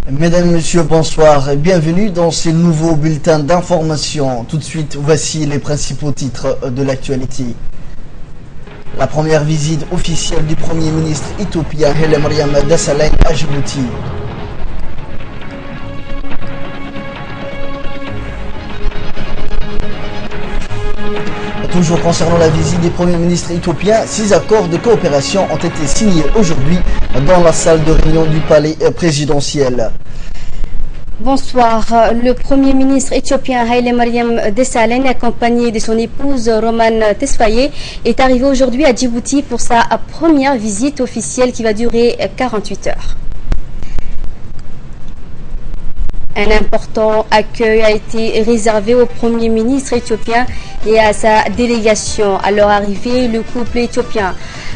Mesdames, Messieurs, bonsoir et bienvenue dans ce nouveau bulletin d'information. Tout de suite, voici les principaux titres de l'actualité. La première visite officielle du Premier ministre éthiopien Haile Mariam Desalegn à Djibouti. Toujours concernant la visite du Premier ministre éthiopien, 6 accords de coopération ont été signés aujourd'hui dans la salle de réunion du palais présidentiel. Bonsoir. Le Premier ministre éthiopien Haile Mariam Desalegn, accompagné de son épouse Roman Tesfaye, est arrivé aujourd'hui à Djibouti pour sa première visite officielle qui va durer 48 heures. Un important accueil a été réservé au Premier ministre éthiopien et à sa délégation. À leur arrivée, le couple éthiopien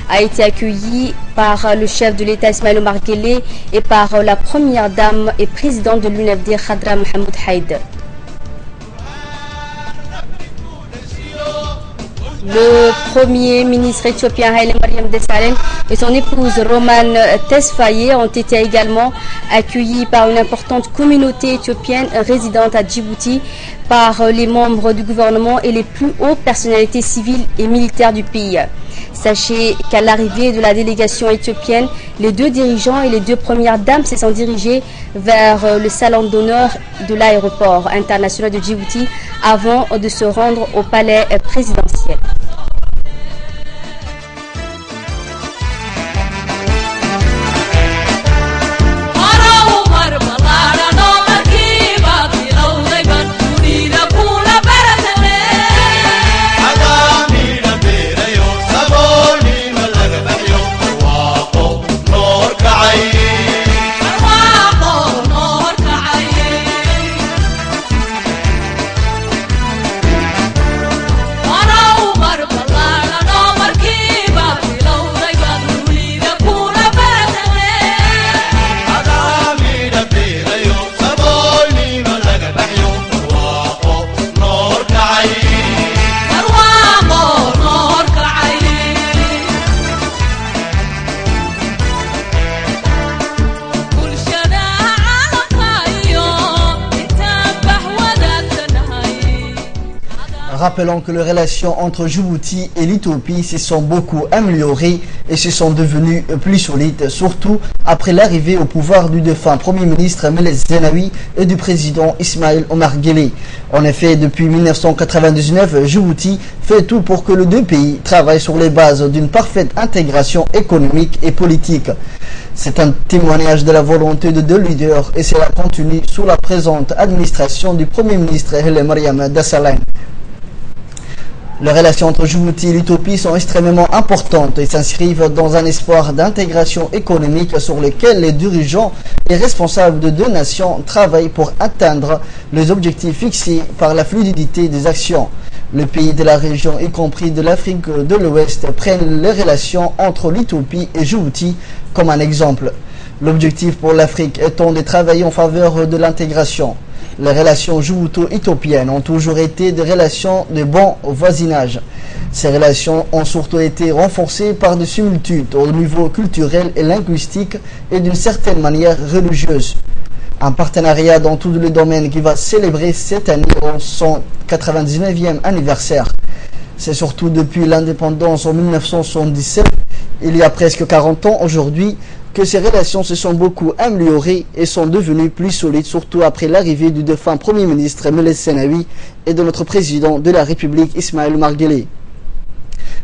a été accueilli par le chef de l'État Ismail Omar Guelleh et par la première dame et présidente de l'UNFD Khadra Mohamed Haïd. Le Premier ministre éthiopien Haile Mariam Desalegn et son épouse Roman Tesfaye ont été également accueillis par une importante communauté éthiopienne résidente à Djibouti, par les membres du gouvernement et les plus hautes personnalités civiles et militaires du pays. Sachez qu'à l'arrivée de la délégation éthiopienne, les deux dirigeants et les deux premières dames se sont dirigés vers le salon d'honneur de l'aéroport international de Djibouti avant de se rendre au palais présidentiel. Rappelons que les relations entre Djibouti et l'Éthiopie se sont beaucoup améliorées et se sont devenues plus solides, surtout après l'arrivée au pouvoir du défunt Premier ministre Meles Zenawi et du président Ismail Omar Guelleh. En effet, depuis 1999, Djibouti fait tout pour que les deux pays travaillent sur les bases d'une parfaite intégration économique et politique. C'est un témoignage de la volonté de deux leaders et cela continue sous la présente administration du Premier ministre Haile Mariam Desalegn. Les relations entre Djibouti et l'Éthiopie sont extrêmement importantes et s'inscrivent dans un espoir d'intégration économique sur lequel les dirigeants et responsables de deux nations travaillent pour atteindre les objectifs fixés par la fluidité des actions. Les pays de la région, y compris de l'Afrique de l'Ouest, prennent les relations entre l'Éthiopie et Djibouti comme un exemple. L'objectif pour l'Afrique étant de travailler en faveur de l'intégration. Les relations djibouto-éthiopiennes ont toujours été des relations de bon voisinage. Ces relations ont surtout été renforcées par des similitudes au niveau culturel et linguistique et d'une certaine manière religieuse. Un partenariat dans tous les domaines qui va célébrer cette année son 99e anniversaire. C'est surtout depuis l'indépendance en 1977, il y a presque 40 ans aujourd'hui, que ces relations se sont beaucoup améliorées et sont devenues plus solides, surtout après l'arrivée du défunt Premier ministre Meles Zenawi et de notre président de la République Ismail Omar Guelleh.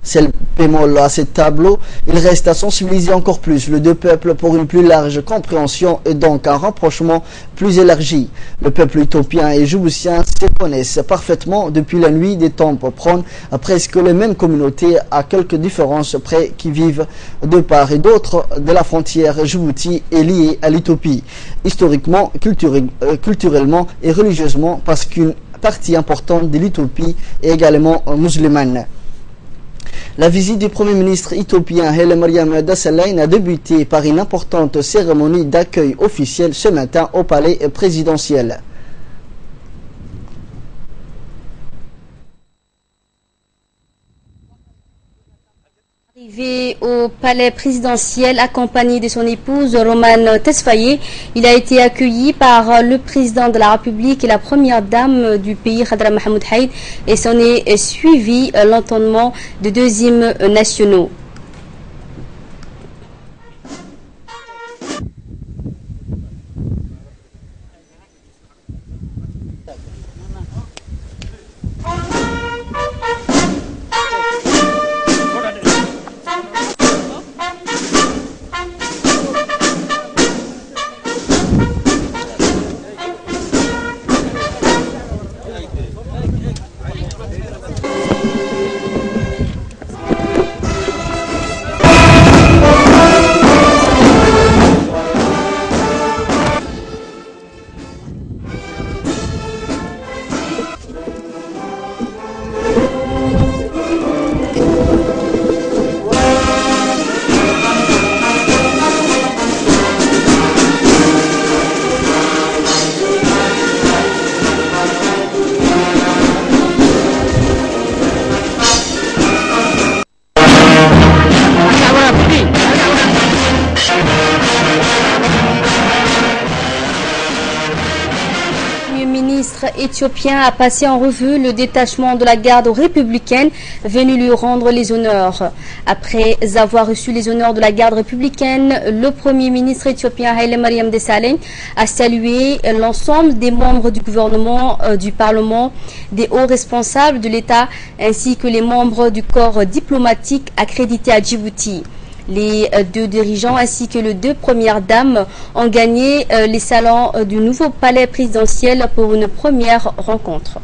C'est le bémol à ce tableau, il reste à sensibiliser encore plus les deux peuples pour une plus large compréhension et donc un rapprochement plus élargi. Le peuple éthiopien et djiboutien se connaissent parfaitement depuis la nuit des temps pour prendre presque les mêmes communautés à quelques différences près qui vivent de part et d'autre de la frontière. Djibouti est liée à l'Éthiopie, historiquement, culturellement et religieusement, parce qu'une partie importante de l'Éthiopie est également musulmane. La visite du Premier ministre éthiopien Haile Mariam Desalegn a débuté par une importante cérémonie d'accueil officiel ce matin au palais présidentiel. Arrivé au palais présidentiel accompagné de son épouse Romane Tesfaye, il a été accueilli par le président de la République et la première dame du pays, Khadra Mahmoud Haïd, et s'en est suivi l'entendement de deux hymnes nationaux. Éthiopien a passé en revue le détachement de la garde républicaine venu lui rendre les honneurs. Après avoir reçu les honneurs de la garde républicaine, le premier ministre éthiopien Haile Mariam Desalegn a salué l'ensemble des membres du gouvernement, du Parlement, des hauts responsables de l'État ainsi que les membres du corps diplomatique accrédité à Djibouti. Les deux dirigeants ainsi que les deux premières dames ont gagné les salons du nouveau palais présidentiel pour une première rencontre.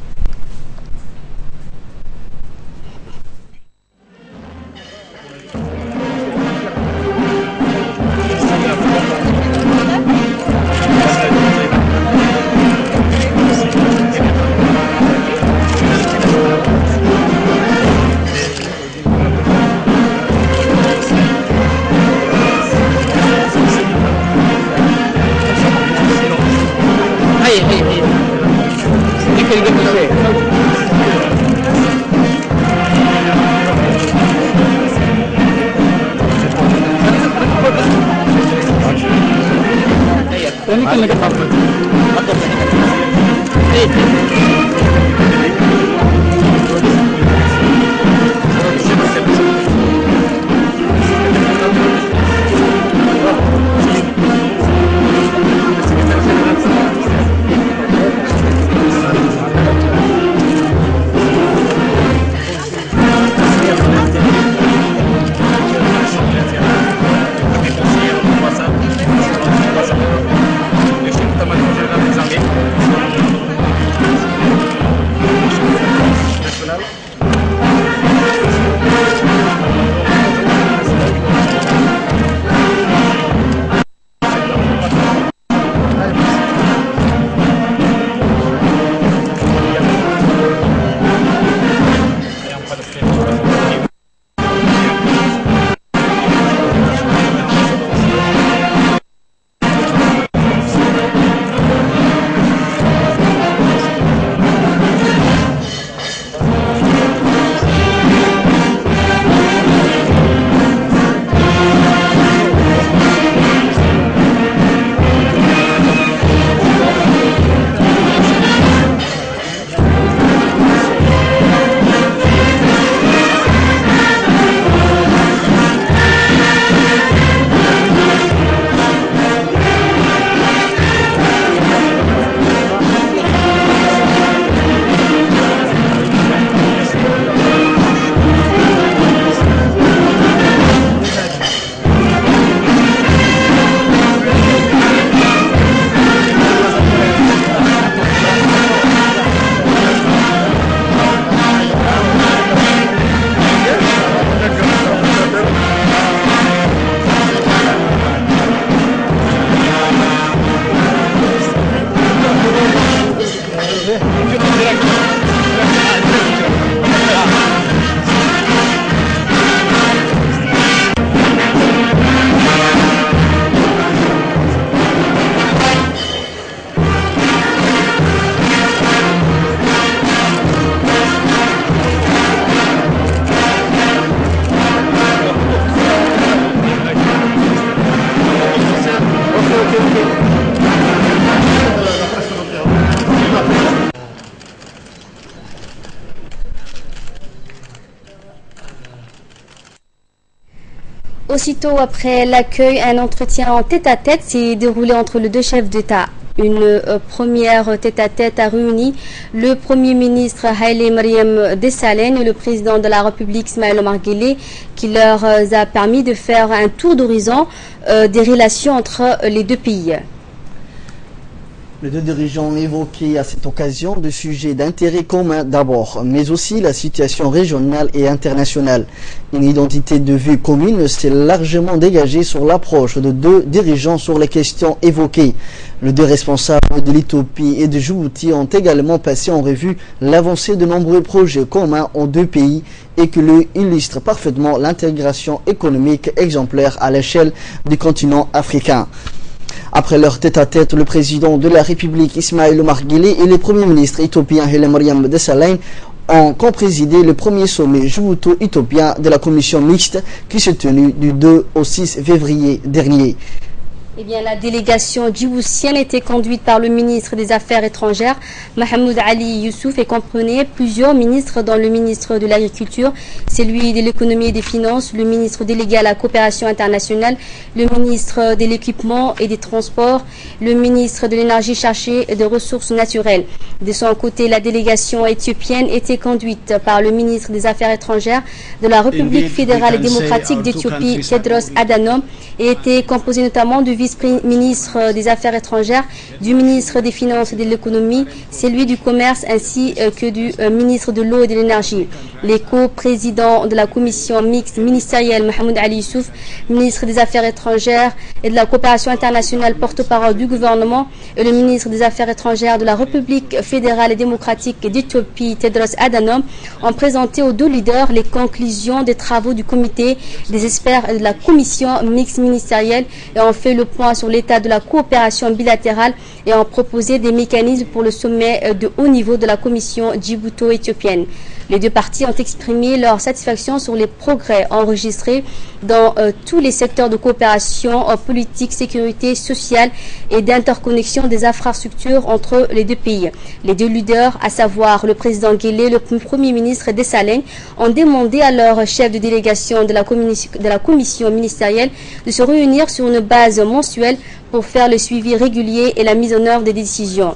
Aussitôt après l'accueil, un entretien en tête-à-tête s'est déroulé entre les deux chefs d'État. Une première tête-à-tête a réuni le Premier ministre Haile Mariam Desalegn et le président de la République Ismaël Omar Guelleh, qui leur a permis de faire un tour d'horizon des relations entre les deux pays. Les deux dirigeants ont évoqué à cette occasion des sujets d'intérêt commun d'abord, mais aussi la situation régionale et internationale. Une identité de vue commune s'est largement dégagée sur l'approche de deux dirigeants sur les questions évoquées. Les deux responsables de l'Éthiopie et de Djibouti ont également passé en revue l'avancée de nombreux projets communs aux deux pays et qui illustre parfaitement l'intégration économique exemplaire à l'échelle du continent africain. Après leur tête-à-tête, le président de la République Ismaël Omar Guelleh et le premier ministre éthiopien Haile Mariam Desalegn ont co-présidé le premier sommet djibouto-éthiopien de la commission mixte qui s'est tenu du 2 au 6 février dernier. Eh bien, la délégation djiboutienne était conduite par le ministre des Affaires étrangères, Mahmoud Ali Youssouf, et comprenait plusieurs ministres, dont le ministre de l'Agriculture, celui de l'Économie et des Finances, le ministre délégué à la coopération internationale, le ministre de l'Équipement et des Transports, le ministre de l'Énergie chargé des Ressources naturelles. De son côté, la délégation éthiopienne était conduite par le ministre des Affaires étrangères de la République fédérale et démocratique d'Éthiopie, Tedros Adhanom, et était composée notamment du vice-ministre des Affaires étrangères, du ministre des Finances et de l'Économie, celui du Commerce ainsi que du ministre de l'Eau et de l'Énergie. Les co-présidents de la commission mixte ministérielle, Mahmoud Ali Youssouf, ministre des Affaires étrangères et de la coopération internationale, porte-parole du gouvernement, et le ministre des Affaires étrangères de la République fédérale et démocratique d'Éthiopie, Tedros Adhanom, ont présenté aux deux leaders les conclusions des travaux du comité des experts de la commission mixte ministérielle et ont fait le point sur l'état de la coopération bilatérale et ont proposé des mécanismes pour le sommet de haut niveau de la commission djibouto-éthiopienne. Les deux parties ont exprimé leur satisfaction sur les progrès enregistrés dans tous les secteurs de coopération en politique, sécurité, sociale et d'interconnexion des infrastructures entre les deux pays. Les deux leaders, à savoir le président Guelleh et le premier ministre Desalegn, ont demandé à leur chef de délégation de la commission ministérielle de se réunir sur une base mensuelle pour faire le suivi régulier et la mise en œuvre des décisions.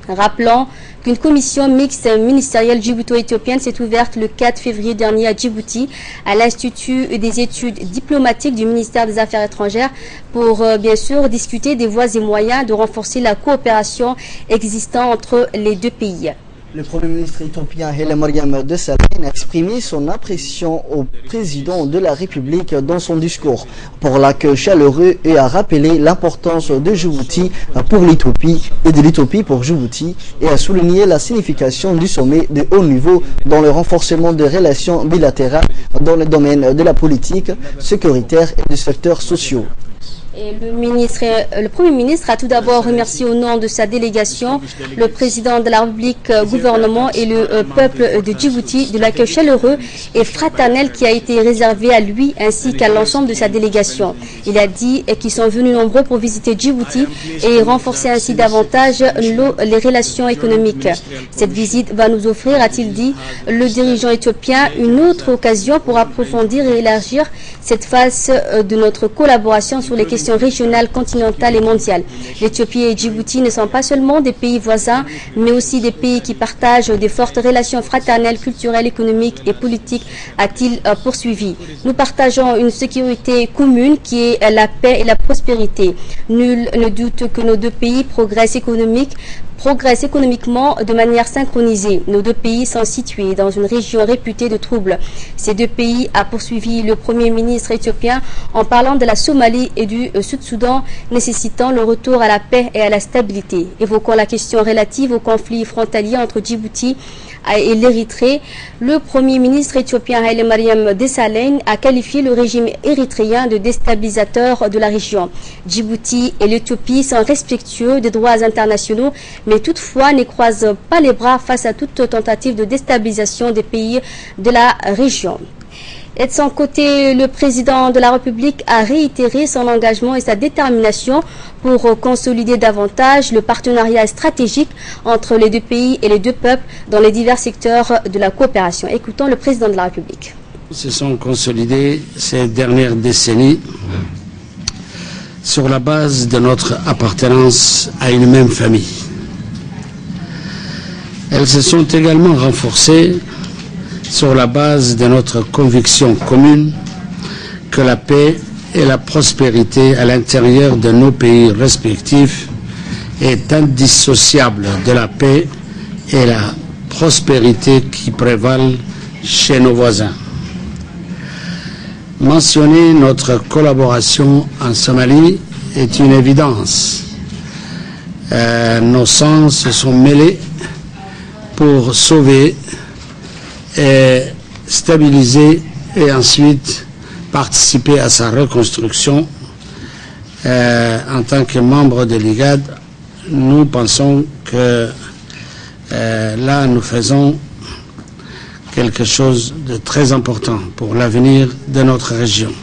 Rappelons qu'une commission mixte ministérielle djibouto-éthiopienne s'est ouverte le 4 février dernier à Djibouti, à l'Institut des études diplomatiques du ministère des Affaires étrangères, pour bien sûr discuter des voies et moyens de renforcer la coopération existante entre les deux pays. Le Premier ministre éthiopien Haile Mariam Desalegn a exprimé son impression au président de la République dans son discours pour l'accueil chaleureux et a rappelé l'importance de Djibouti pour l'Éthiopie et de l'Éthiopie pour Djibouti et a souligné la signification du sommet de haut niveau dans le renforcement des relations bilatérales dans le domaine de la politique, sécuritaire et des secteurs sociaux. Et le Premier ministre a tout d'abord remercié au nom de sa délégation le président de la République, gouvernement et le peuple de Djibouti de l'accueil chaleureux et fraternel qui a été réservé à lui ainsi qu'à l'ensemble de sa délégation. Il a dit qu'ils sont venus nombreux pour visiter Djibouti et renforcer ainsi davantage les relations économiques. Cette visite va nous offrir, a-t-il dit, le dirigeant éthiopien, une autre occasion pour approfondir et élargir cette phase de notre collaboration sur les questions régionales, continentales et mondiales. L'Éthiopie et Djibouti ne sont pas seulement des pays voisins, mais aussi des pays qui partagent des fortes relations fraternelles, culturelles, économiques et politiques, a-t-il poursuivi. Nous partageons une sécurité commune qui est la paix et la prospérité. Nul ne doute que nos deux pays progressent économiquement de manière synchronisée. Nos deux pays sont situés dans une région réputée de troubles. Ces deux pays, a poursuivi le Premier ministre éthiopien en parlant de la Somalie et du Sud-Soudan, nécessitant le retour à la paix et à la stabilité. Évoquant la question relative au conflit frontalier entre Djibouti et l'Érythrée, le Premier ministre éthiopien Haile Mariam Desalegn a qualifié le régime érythréen de déstabilisateur de la région. Djibouti et l'Éthiopie sont respectueux des droits internationaux, mais toutefois ne croisent pas les bras face à toute tentative de déstabilisation des pays de la région. Et de son côté, le président de la République a réitéré son engagement et sa détermination pour consolider davantage le partenariat stratégique entre les deux pays et les deux peuples dans les divers secteurs de la coopération. Écoutons le président de la République. se sont consolidées ces dernières décennies sur la base de notre appartenance à une même famille. Elles se sont également renforcées sur la base de notre conviction commune que la paix et la prospérité à l'intérieur de nos pays respectifs est indissociable de la paix et la prospérité qui prévalent chez nos voisins. Mentionner notre collaboration en Somalie est une évidence. Nos sangs se sont mêlés pour sauver et stabiliser et ensuite participer à sa reconstruction. En tant que membre de l'IGAD, nous pensons que là nous faisons quelque chose de très important pour l'avenir de notre région.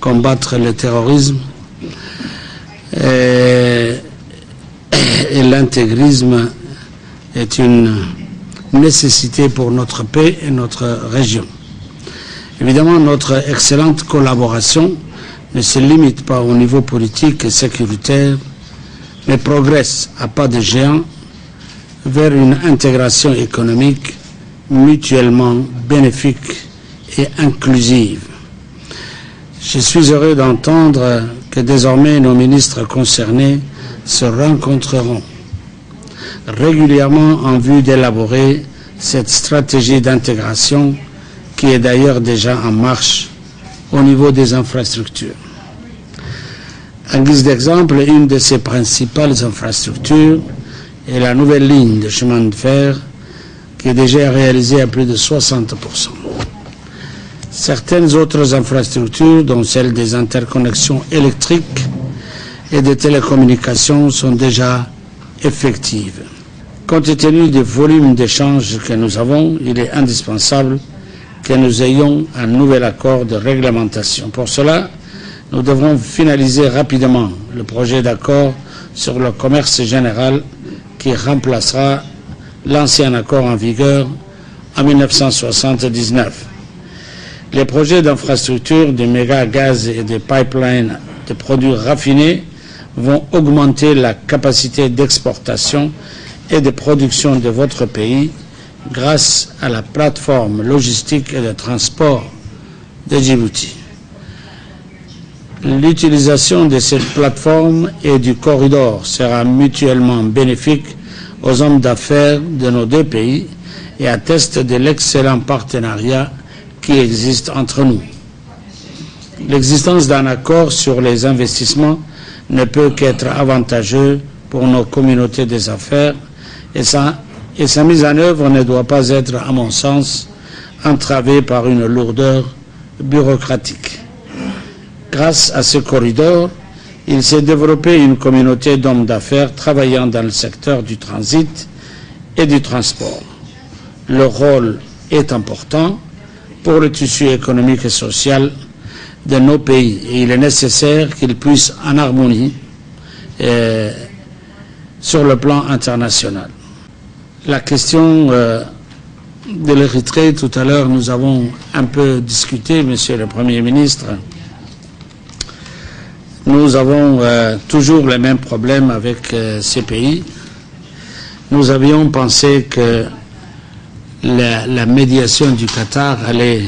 Combattre le terrorisme et l'intégrisme est une nécessité pour notre paix et notre région. Évidemment, notre excellente collaboration ne se limite pas au niveau politique et sécuritaire, mais progresse à pas de géant vers une intégration économique mutuellement bénéfique et inclusive. Je suis heureux d'entendre que désormais nos ministres concernés se rencontreront régulièrement en vue d'élaborer cette stratégie d'intégration qui est d'ailleurs déjà en marche au niveau des infrastructures. En guise d'exemple, une de ces principales infrastructures est la nouvelle ligne de chemin de fer qui est déjà réalisée à plus de 60%. Certaines autres infrastructures, dont celle des interconnexions électriques et des télécommunications, sont déjà effectives. Compte tenu des volumes d'échanges que nous avons, il est indispensable que nous ayons un nouvel accord de réglementation. Pour cela, nous devrons finaliser rapidement le projet d'accord sur le commerce général qui remplacera l'ancien accord en vigueur en 1979. Les projets d'infrastructure, de méga gaz et de pipelines de produits raffinés vont augmenter la capacité d'exportation et de production de votre pays grâce à la plateforme logistique et de transport de Djibouti. L'utilisation de cette plateforme et du corridor sera mutuellement bénéfique aux hommes d'affaires de nos deux pays et atteste de l'excellent partenariat qui existe entre nous. L'existence d'un accord sur les investissements ne peut qu'être avantageux pour nos communautés des affaires et sa mise en œuvre ne doit pas être, à mon sens, entravée par une lourdeur bureaucratique. Grâce à ce corridor, il s'est développé une communauté d'hommes d'affaires travaillant dans le secteur du transit et du transport. Leur rôle est important pour le tissu économique et social de nos pays et il est nécessaire qu'ils puissent en harmonie sur le plan international. La question de l'Érythrée, tout à l'heure, nous avons un peu discuté, Monsieur le Premier ministre. Nous avons toujours les mêmes problèmes avec ces pays. Nous avions pensé que la médiation du Qatar allait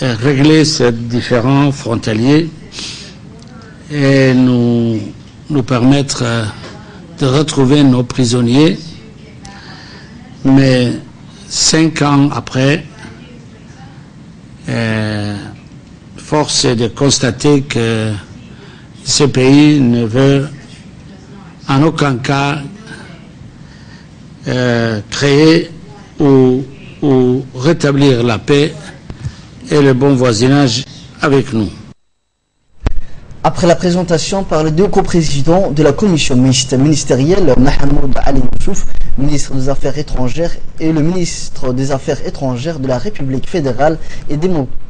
régler ce différend frontalier et nous permettre de retrouver nos prisonniers. Mais 5 ans après, force est de constater que ce pays ne veut en aucun cas créer ou rétablir la paix et le bon voisinage avec nous. Après la présentation par les deux coprésidents de la commission mixte ministérielle, Mahamoud Ali Youssouf, ministre des Affaires étrangères, et le ministre des Affaires étrangères de la République fédérale et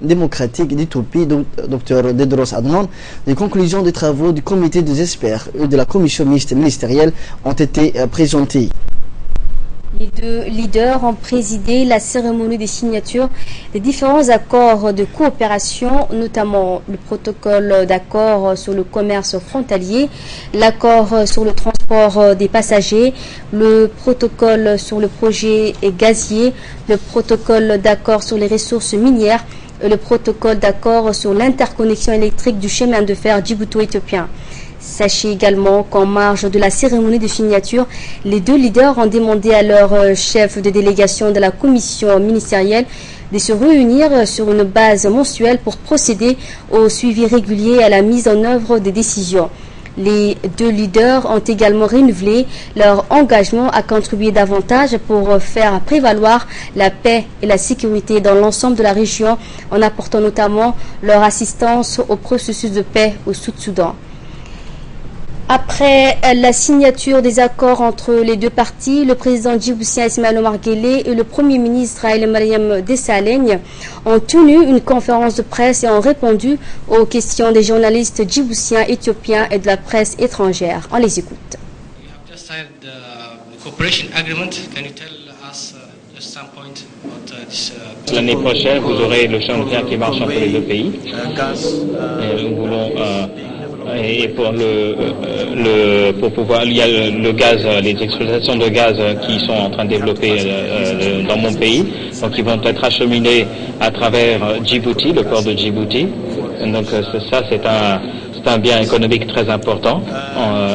démocratique d'Éthiopie, Dr Tedros Adhanom, les conclusions des travaux du comité des experts et de la commission mixte ministérielle ont été présentées. Les deux leaders ont présidé la cérémonie des signatures des différents accords de coopération, notamment le protocole d'accord sur le commerce frontalier, l'accord sur le transport des passagers, le protocole sur le projet gazier, le protocole d'accord sur les ressources minières et le protocole d'accord sur l'interconnexion électrique du chemin de fer djibouto-éthiopien. Sachez également qu'en marge de la cérémonie de signature, les deux leaders ont demandé à leur chef de délégation de la commission ministérielle de se réunir sur une base mensuelle pour procéder au suivi régulier et à la mise en œuvre des décisions. Les deux leaders ont également renouvelé leur engagement à contribuer davantage pour faire prévaloir la paix et la sécurité dans l'ensemble de la région, en apportant notamment leur assistance au processus de paix au Sud-Soudan. Après la signature des accords entre les deux parties, le président djiboutien Ismaël Omar Guelleh et le premier ministre Haïlé Mariam Dessalegn ont tenu une conférence de presse et ont répondu aux questions des journalistes djiboutiens, éthiopiens et de la presse étrangère. On les écoute. L'année prochaine, vous aurez le chemin de fer qui marche entre les deux pays. Nous voulons et pour pouvoir, il y a le gaz, les exploitations de gaz qui sont en train de développer dans mon pays, donc ils vont être acheminés à travers Djibouti, le port de Djibouti. Donc ça, c'est un bien économique très important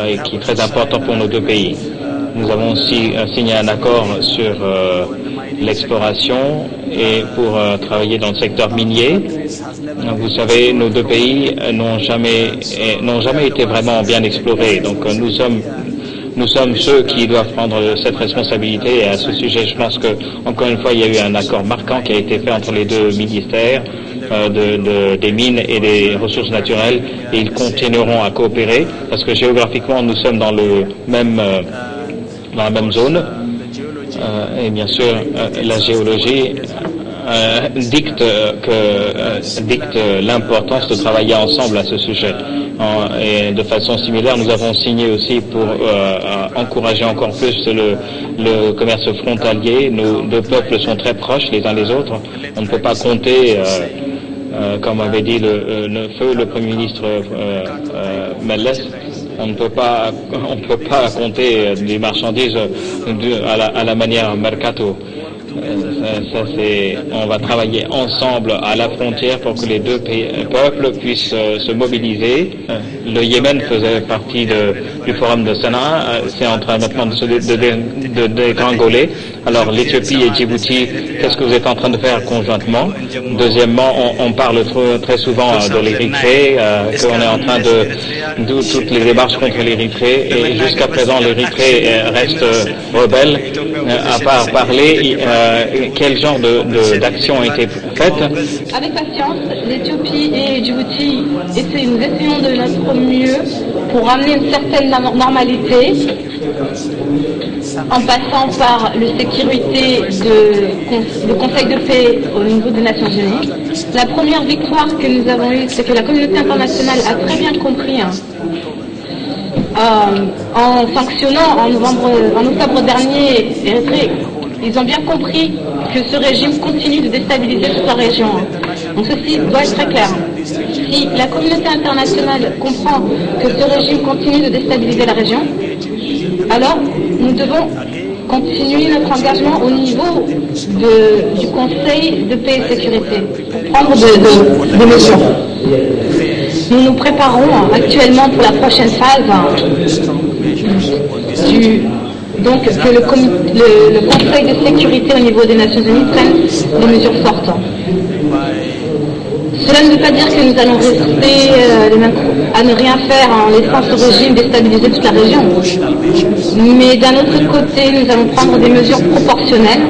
et qui est très important pour nos deux pays. Nous avons aussi signé un accord sur l'exploration et pour travailler dans le secteur minier. Vous savez, nos deux pays n'ont jamais été vraiment bien explorés. Donc nous sommes ceux qui doivent prendre cette responsabilité. Et à ce sujet, je pense que encore une fois, il y a eu un accord marquant qui a été fait entre les deux ministères des mines et des ressources naturelles, et ils continueront à coopérer parce que géographiquement, nous sommes dans la même zone. Et bien sûr, la géologie dicte l'importance de travailler ensemble à ce sujet. Et de façon similaire, nous avons signé aussi pour encourager encore plus le commerce frontalier. Nos deux peuples sont très proches les uns des autres. On ne peut pas compter, comme avait dit le Premier ministre Melles, on ne peut pas compter des marchandises à la manière mercato. On va travailler ensemble à la frontière pour que les deux peuples puissent se mobiliser. Le Yémen faisait partie du forum de Sanaa, c'est en train maintenant de dégringoler. Alors l'Éthiopie et Djibouti, qu'est-ce que vous êtes en train de faire conjointement? Deuxièmement, on parle très souvent de l'Érythrée, qu'on est en train de toutes les démarches contre l'Érythrée, et jusqu'à présent l'Érythrée reste rebelle. À part parler, quel genre d'action a été faite? Avec patience, l'Éthiopie et Djibouti, nous essayons de notre mieux pour ramener une certaine normalité en passant par le Conseil de paix au niveau des Nations Unies. La première victoire que nous avons eue, c'est que la communauté internationale a très bien compris en sanctionnant en octobre dernier l'Érythrée. Ils ont bien compris que ce régime continue de déstabiliser toute la région. Donc ceci doit être très clair. Si la communauté internationale comprend que ce régime continue de déstabiliser la région, alors nous devons continuer notre engagement au niveau du Conseil de paix et sécurité pour prendre des mesures. Nous nous préparons actuellement pour la prochaine phase donc que le Conseil de sécurité au niveau des Nations Unies prenne des mesures fortes. Cela ne veut pas dire que nous allons rester à ne rien faire en laissant ce régime déstabiliser toute la région. Mais d'un autre côté, nous allons prendre des mesures proportionnelles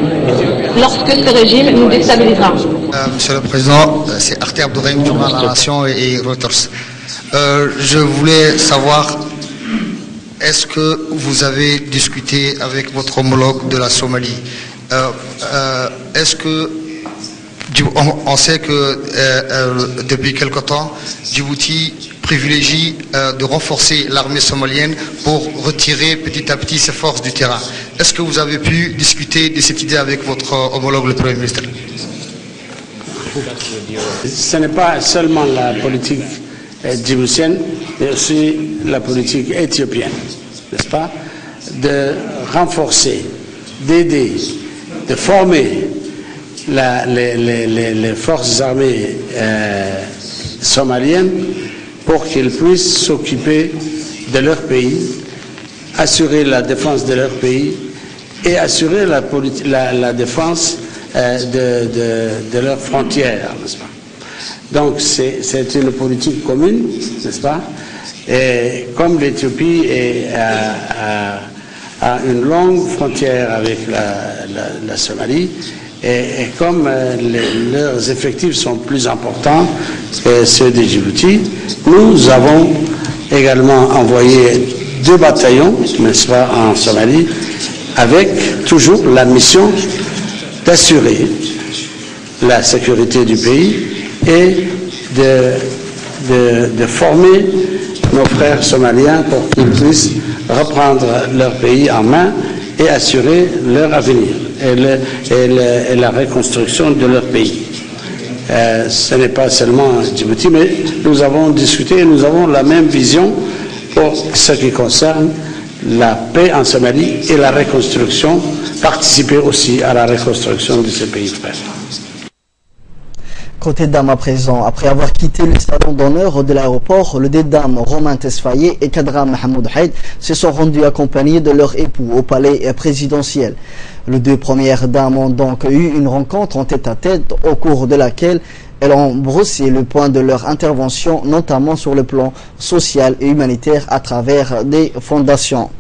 lorsque ce régime nous déstabilisera. Monsieur le Président, c'est Arte Abdourahim, Journal La Nation et Reuters. Je voulais savoir, est-ce que vous avez discuté avec votre homologue de la Somalie? Est-ce que on sait que depuis quelque temps, Djibouti privilégie de renforcer l'armée somalienne pour retirer petit à petit ses forces du terrain. Est-ce que vous avez pu discuter de cette idée avec votre homologue, le Premier ministre? Ce n'est pas seulement la politique djiboutienne, mais aussi la politique éthiopienne, n'est-ce pas? De renforcer, d'aider, de former les forces armées somaliennes pour qu'ils puissent s'occuper de leur pays, assurer la défense de leur pays et assurer la défense de leurs frontières, n'est-ce pas? Donc c'est une politique commune, n'est-ce pas? Et comme l'Éthiopie a une longue frontière avec la Somalie, et comme leurs effectifs sont plus importants que ceux de Djibouti, nous avons également envoyé 2 bataillons, n'est-ce pas, en Somalie, avec toujours la mission d'assurer la sécurité du pays et de former nos frères somaliens pour qu'ils puissent reprendre leur pays en main et assurer leur avenir et la reconstruction de leur pays. Ce n'est pas seulement Djibouti, mais nous avons discuté et nous avons la même vision pour ce qui concerne la paix en Somalie et la reconstruction, participer aussi à la reconstruction de ce pays frère. Côté dames à présent, après avoir quitté le salon d'honneur de l'aéroport, les 2 dames, Roman Tesfaye et Kadra Mahmoud Haïd, se sont rendues accompagnées de leur époux au palais présidentiel. Les 2 premières dames ont donc eu une rencontre en tête-à-tête au cours de laquelle elles ont brossé le point de leur intervention, notamment sur le plan social et humanitaire à travers des fondations.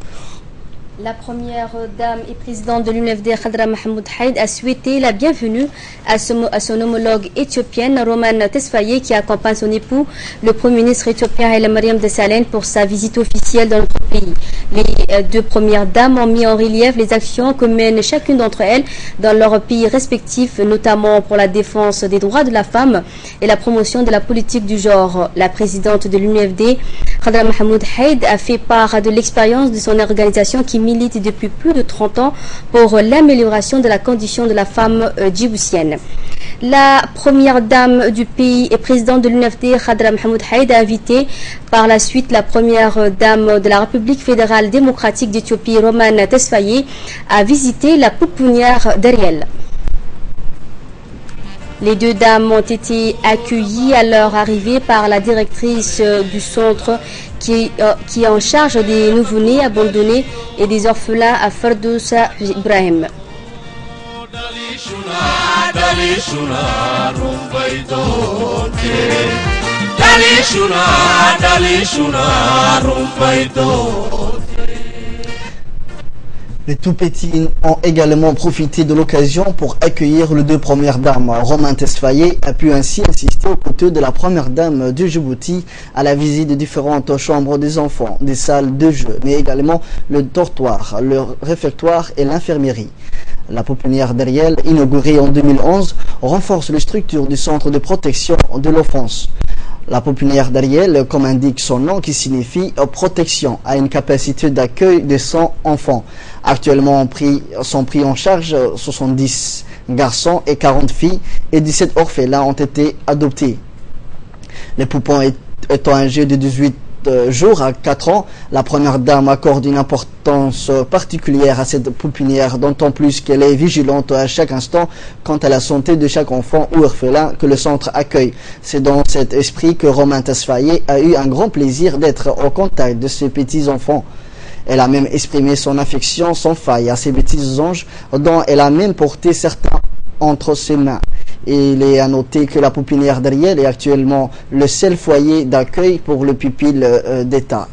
La première dame et présidente de l'UNFD, Khadra Mahmoud Haïd, a souhaité la bienvenue à son homologue éthiopienne, Roman Tesfaye, qui accompagne son époux, le Premier ministre éthiopien Haile Mariam Desalegn, pour sa visite officielle dans notre pays. Les 2 premières dames ont mis en relief les actions que mènent chacune d'entre elles dans leurs pays respectifs, notamment pour la défense des droits de la femme et la promotion de la politique du genre. La présidente de l'UNFD, Khadra Mahmoud Haïd, a fait part de l'expérience de son organisation qui milite depuis plus de 30 ans pour l'amélioration de la condition de la femme djiboutienne. La première dame du pays et présidente de l'UNFD, Khadra Mahmoud Haïd, a invité par la suite la première dame de la République fédérale démocratique d'Éthiopie, Roman Tesfaye, à visiter la pouponnière d'Ariel. Les 2 dames ont été accueillies à leur arrivée par la directrice du centre qui est en charge des nouveau-nés abandonnés et des orphelins à Fardousa Ibrahim. Les tout petits ont également profité de l'occasion pour accueillir les 2 premières dames. Roman Tesfaye a pu ainsi assister aux côtés de la première dame de Djibouti à la visite de différentes chambres des enfants, des salles de jeu, mais également le dortoir, le réfectoire et l'infirmerie. La pouponnière d'Ariel, inaugurée en 2011, renforce les structures du centre de protection de l'enfance. La pouponnière d'Ariel, comme indique son nom, qui signifie protection, a une capacité d'accueil de 100 enfants. Actuellement, sont pris en charge 70 garçons et 40 filles et 17 orphelins ont été adoptés. Les poupons étant âgés de 18 jours à 4 ans, la première dame accorde une importance particulière à cette pouponnière, d'autant plus qu'elle est vigilante à chaque instant quant à la santé de chaque enfant ou orphelin que le centre accueille. C'est dans cet esprit que Roman Tesfaye a eu un grand plaisir d'être au contact de ces petits enfants. Elle a même exprimé son affection sans faille à ces petits anges dont elle a même porté certains entre ses mains. Et il est à noter que la pouponnière d'Ariel est actuellement le seul foyer d'accueil pour le pupille d'État.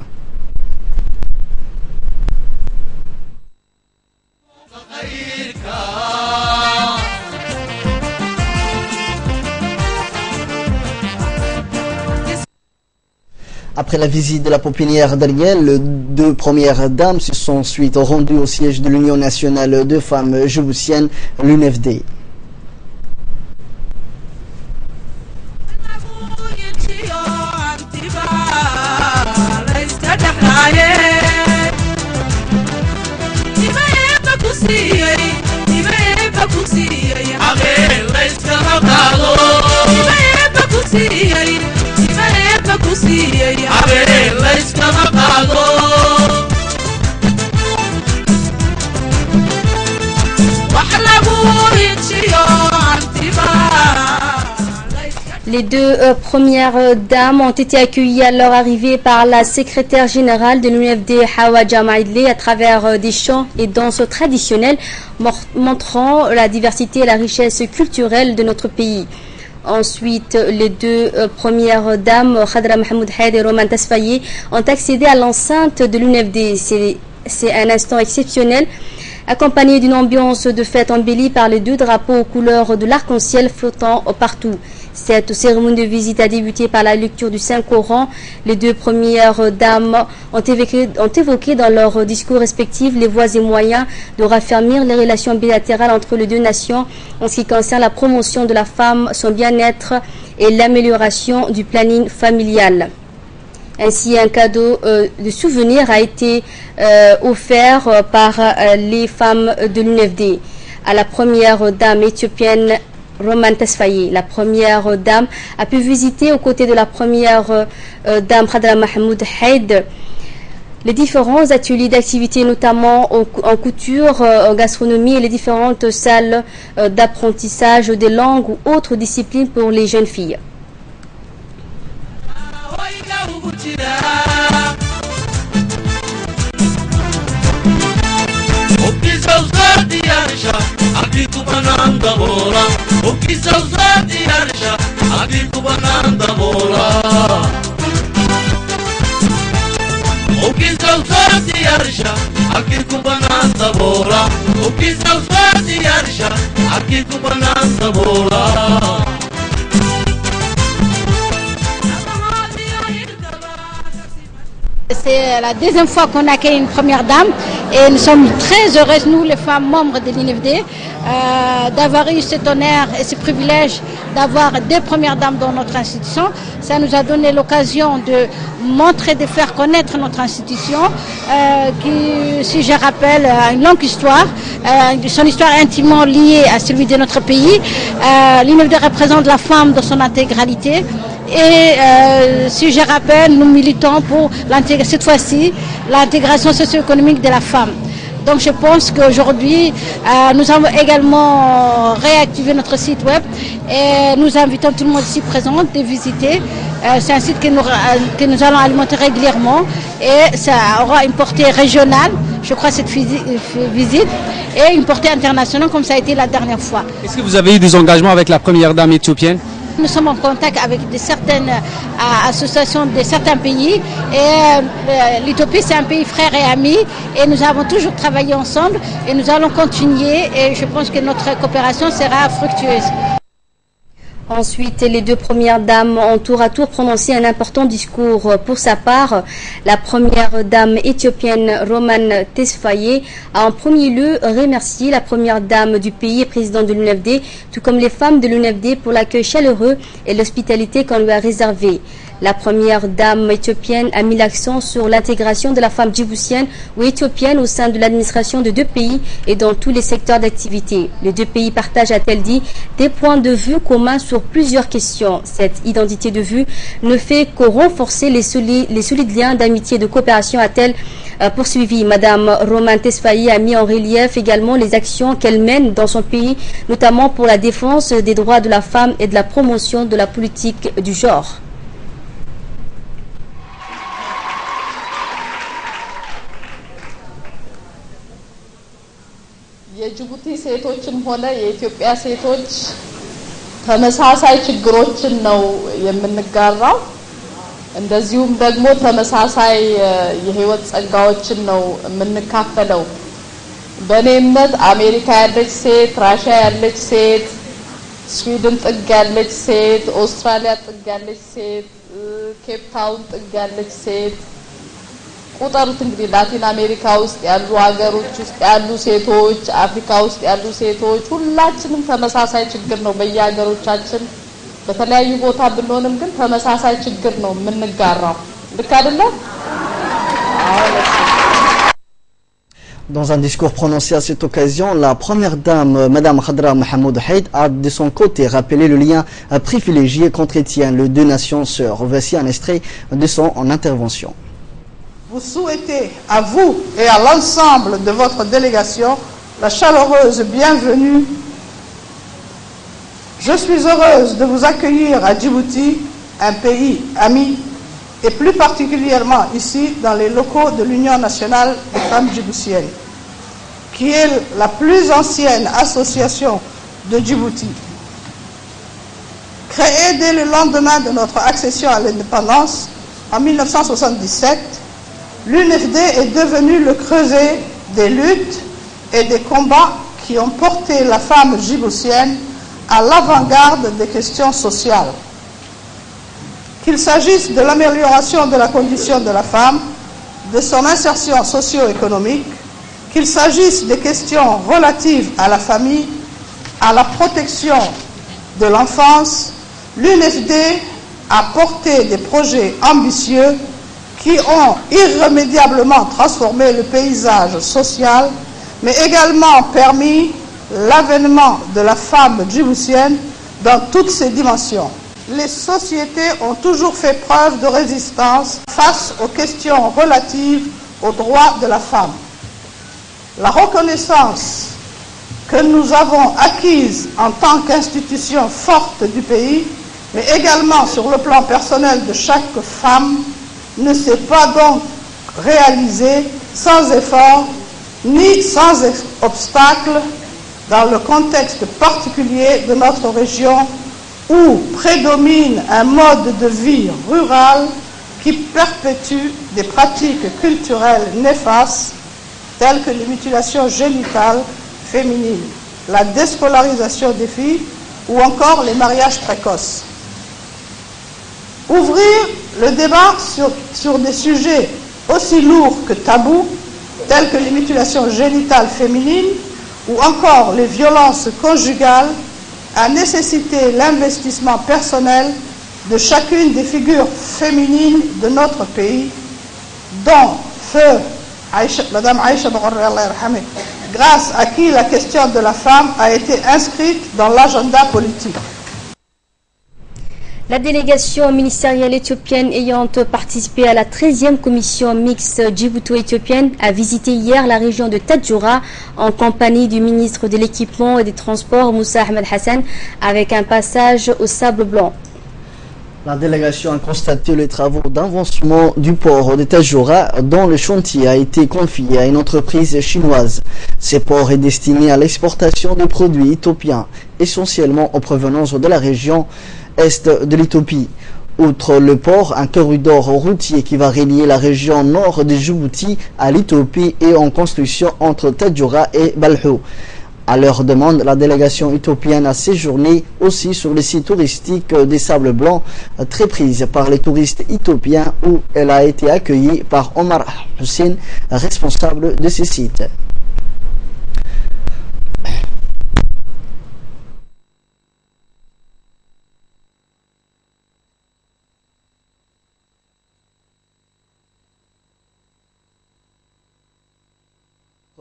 Après la visite de la pouponnière d'Ariel, les 2 premières dames se sont ensuite rendues au siège de l'Union nationale de femmes djiboutiennes, l'UNFD. Les deux premières dames ont été accueillies à leur arrivée par la secrétaire générale de l'UNFD, Hawa Jamaïdli, à travers des chants et danses traditionnelles montrant la diversité et la richesse culturelle de notre pays. Ensuite, les deux premières dames, Khadra Mahmoud Haid et Roman Tesfaye, ont accédé à l'enceinte de l'UNFD. C'est un instant exceptionnel, accompagné d'une ambiance de fête embellie par les deux drapeaux aux couleurs de l'arc-en-ciel flottant partout. Cette cérémonie de visite a débuté par la lecture du Saint-Coran. Les deux premières dames ont évoqué dans leurs discours respectifs les voies et moyens de raffermir les relations bilatérales entre les deux nations en ce qui concerne la promotion de la femme, son bien-être et l'amélioration du planning familial. Ainsi, un cadeau de souvenir a été offert par les femmes de l'UNFD à la première dame éthiopienne Roman Tesfaye. La première dame a pu visiter aux côtés de la première dame Khadra Mahmoud Haid les différents ateliers d'activité, notamment en couture, en gastronomie et les différentes salles d'apprentissage des langues ou autres disciplines pour les jeunes filles. C'est la deuxième fois qu'on accueille une première dame et nous sommes très heureuses, nous les femmes membres de l'UNFD, d'avoir eu cet honneur et ce privilège d'avoir deux premières dames dans notre institution. Ça nous a donné l'occasion de montrer, de faire connaître notre institution qui, si je rappelle, a une longue histoire, son histoire intimement liée à celui de notre pays. L'UNFD représente la femme dans son intégralité. Et si je rappelle, nous militons pour cette fois-ci l'intégration socio-économique de la femme. Donc je pense qu'aujourd'hui, nous avons également réactivé notre site web et nous invitons tout le monde ici présent de visiter. C'est un site que nous allons alimenter régulièrement et ça aura une portée régionale, je crois, cette visite, et une portée internationale comme ça a été la dernière fois. Est-ce que vous avez eu des engagements avec la première dame éthiopienne ? Nous sommes en contact avec certaines associations de certains pays et l'Éthiopie c'est un pays frère et ami et nous avons toujours travaillé ensemble et nous allons continuer et je pense que notre coopération sera fructueuse. Ensuite, les deux premières dames ont tour à tour prononcé un important discours. Pour sa part, la première dame éthiopienne Roman Tesfaye a en premier lieu remercié la première dame du pays et présidente de l'UNFD, tout comme les femmes de l'UNFD pour l'accueil chaleureux et l'hospitalité qu'on lui a réservée. La première dame éthiopienne a mis l'accent sur l'intégration de la femme djiboutienne ou éthiopienne au sein de l'administration de deux pays et dans tous les secteurs d'activité. Les deux pays partagent, a-t-elle dit, des points de vue communs sur plusieurs questions. Cette identité de vue ne fait que renforcer les solides liens d'amitié et de coopération, a-t-elle poursuivi. Madame Roman Tesfaye a mis en relief également les actions qu'elle mène dans son pays, notamment pour la défense des droits de la femme et de la promotion de la politique du genre. የጅቡቲ ሴቶችም ሆነ የኢትዮጵያ ሴቶች ተመሳሳይ ችግሮችን ነው የምንጋራው እንደዚሁም ደግሞ ተመሳሳይ የህይወት ጸጋዎችን ነው የምንካፈለው በኔነት አሜሪካ ያለች ሴት ራሺያ ያለች ሴት ስዊድን ጥግ ያለች ሴት ኦስትራሊያ ጥግ ያለች ሴት ኬፕ ታውን ጥግ ያለች ሴት ቁጥሩት እንግዲህ ላቲን አሜሪካ ውስጥ ያሉ ሀገሮች ውስጥ ያሉ ሴቶች አፍሪካ ውስጥ ያሉ ሴቶች ሁላችንም ተመሳሳይ ችግር ነው በየሀገሮቻችን በተለያዩ ቦታ ብንሆንም ግን ተመሳሳይ ችግር ነው የምንጋራው ልክ አይደለም Dans un discours prononcé à cette occasion, la première dame, Mme Khadra Mohamed Haïd, a de son côté rappelé le lien privilégié qu'entretient les deux nations sœurs. Voici un extrait de son intervention. Vous souhaitez à vous et à l'ensemble de votre délégation la chaleureuse bienvenue. Je suis heureuse de vous accueillir à Djibouti, un pays ami, et plus particulièrement ici dans les locaux de l'Union nationale des femmes djiboutiennes, qui est la plus ancienne association de Djibouti. Créée dès le lendemain de notre accession à l'indépendance, en 1977, l'UNFD est devenue le creuset des luttes et des combats qui ont porté la femme djiboutienne à l'avant-garde des questions sociales. Qu'il s'agisse de l'amélioration de la condition de la femme, de son insertion socio-économique, qu'il s'agisse des questions relatives à la famille, à la protection de l'enfance, l'UNFD a porté des projets ambitieux qui ont irrémédiablement transformé le paysage social, mais également permis l'avènement de la femme djiboutienne dans toutes ses dimensions. Les sociétés ont toujours fait preuve de résistance face aux questions relatives aux droits de la femme. La reconnaissance que nous avons acquise en tant qu'institution forte du pays, mais également sur le plan personnel de chaque femme, ne s'est pas donc réalisée sans effort ni sans obstacle dans le contexte particulier de notre région où prédomine un mode de vie rural qui perpétue des pratiques culturelles néfastes telles que les mutilations génitales féminines, la déscolarisation des filles ou encore les mariages précoces. Ouvrir le débat sur des sujets aussi lourds que tabous, tels que les mutilations génitales féminines ou encore les violences conjugales, a nécessité l'investissement personnel de chacune des figures féminines de notre pays, dont feu Mme Aïcha Boghorreh, grâce à qui la question de la femme a été inscrite dans l'agenda politique. La délégation ministérielle éthiopienne ayant participé à la 13e commission mixte djibouto-éthiopienne a visité hier la région de Tadjoura en compagnie du ministre de l'équipement et des transports Moussa Ahmed Hassan avec un passage au sable blanc. La délégation a constaté les travaux d'avancement du port de Tadjoura dont le chantier a été confié à une entreprise chinoise. Ce port est destiné à l'exportation de produits éthiopiens, essentiellement en provenance de la région est de l'Éthiopie. Outre le port, un corridor routier qui va relier la région nord de Djibouti à l'Éthiopie est en construction entre Tadjoura et Balhou. À leur demande, la délégation éthiopienne a séjourné aussi sur le site touristique des Sables Blancs, très prise par les touristes éthiopiens, où elle a été accueillie par Omar Hussein, responsable de ce site.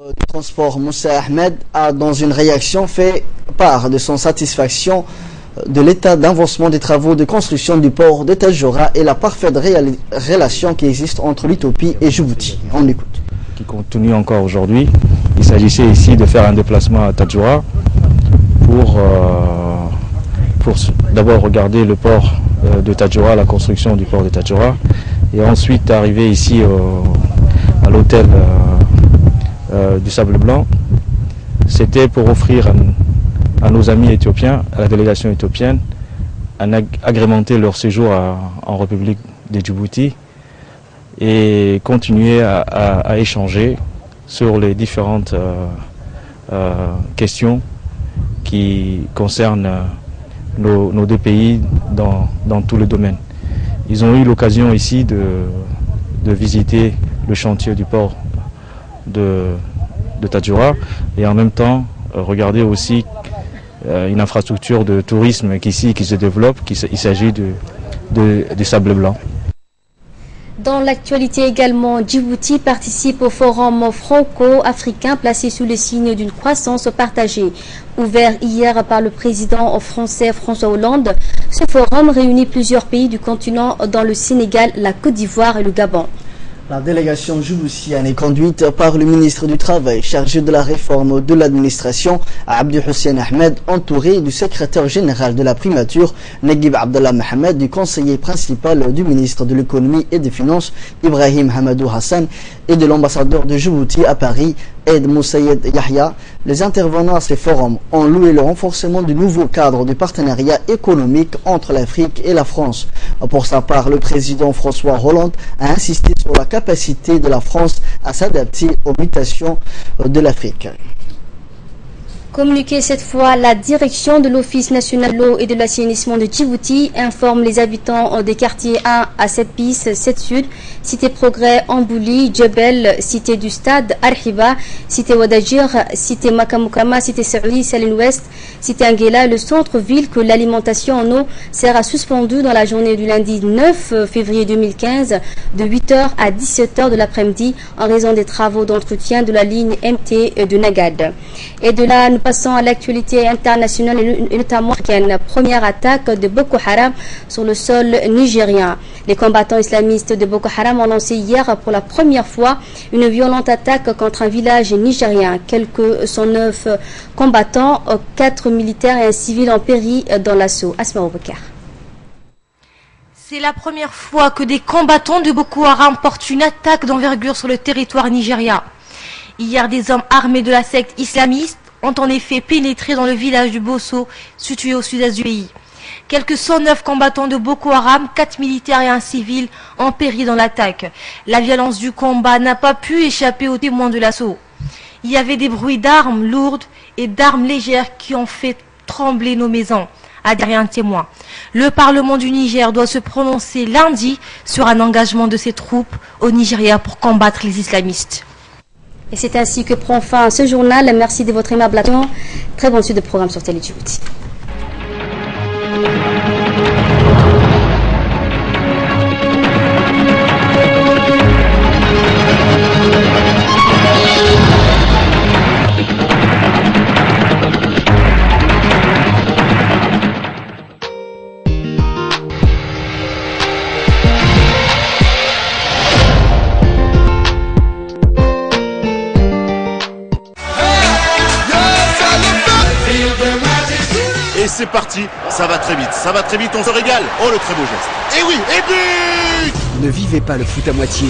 Du transport Moussa Ahmed a dans une réaction fait part de son satisfaction de l'état d'avancement des travaux de construction du port de Tadjoura et la parfaite relation qui existe entre l'Éthiopie et Djibouti. On l'écoute. Qui continue encore aujourd'hui. Il s'agissait ici de faire un déplacement à Tadjoura pour d'abord regarder le port de Tadjoura, la construction du port de Tadjoura, et ensuite arriver ici à l'hôtel du Sable Blanc. C'était pour offrir à nos amis éthiopiens, à la délégation éthiopienne, agrémenter leur séjour en République de Djibouti et continuer à échanger sur les différentes questions qui concernent nos deux pays dans tous les domaines. Ils ont eu l'occasion ici de visiter le chantier du port de Tadjoura et en même temps regarder aussi une infrastructure de tourisme qui se développe, il s'agit du Sable Blanc. Dans l'actualité également, Djibouti participe au forum franco-africain placé sous le signe d'une croissance partagée. Ouvert hier par le président français François Hollande, ce forum réunit plusieurs pays du continent dans le Sénégal, la Côte d'Ivoire et le Gabon. La délégation djiboutienne est conduite par le ministre du Travail chargé de la réforme de l'administration, Abdou Hussein Ahmed, entouré du secrétaire général de la primature, Naguib Abdallah Mohamed, du conseiller principal du ministre de l'économie et des finances, Ibrahim Hamadou Hassan, et de l'ambassadeur de Djibouti à Paris, Ed Moussaïed Yahya. Les intervenants à ces forums ont loué le renforcement du nouveau cadre de partenariat économique entre l'Afrique et la France. Pour sa part, le président François Hollande a insisté sur la capacité de la France à s'adapter aux mutations de l'Afrique. Communiqué cette fois, la direction de l'Office national de l'eau et de l'assainissement de Djibouti informe les habitants des quartiers 1 à 7 bis, 7 sud, Cité Progrès, Ambouli, Djebel, Cité du Stade, Arhiba, Cité Wadajir, Cité Makamukama, Cité Saouli, Saline Ouest, Cité Anguela, le centre-ville que l'alimentation en eau sera suspendue dans la journée du lundi 9 février 2015 de 8h à 17h de l'après-midi en raison des travaux d'entretien de la ligne MT de Nagad. Et de là, nous passons à l'actualité internationale et notamment une première attaque de Boko Haram sur le sol nigérien. Les combattants islamistes de Boko Haram ont lancé hier pour la première fois une violente attaque contre un village nigérien. Quelques 109 combattants, 4 militaires et un civil ont péri dans l'assaut. Asma Oubekar. C'est la première fois que des combattants de Boko Haram portent une attaque d'envergure sur le territoire nigérien. Hier, des hommes armés de la secte islamiste ont en effet pénétré dans le village de Bosso, situé au sud-est du pays. Quelques 109 combattants de Boko Haram, 4 militaires et un civil ont péri dans l'attaque. La violence du combat n'a pas pu échapper aux témoins de l'assaut. Il y avait des bruits d'armes lourdes et d'armes légères qui ont fait trembler nos maisons, a dit un témoin. Le Parlement du Niger doit se prononcer lundi sur un engagement de ses troupes au Nigeria pour combattre les islamistes. Et c'est ainsi que prend fin ce journal. Merci de votre aimable attention. Très bonne suite de programme sur Télé Djibouti. Et c'est parti, ça va très vite, on se régale. Oh le très beau geste. Et oui, et but! Ne vivez pas le foot à moitié.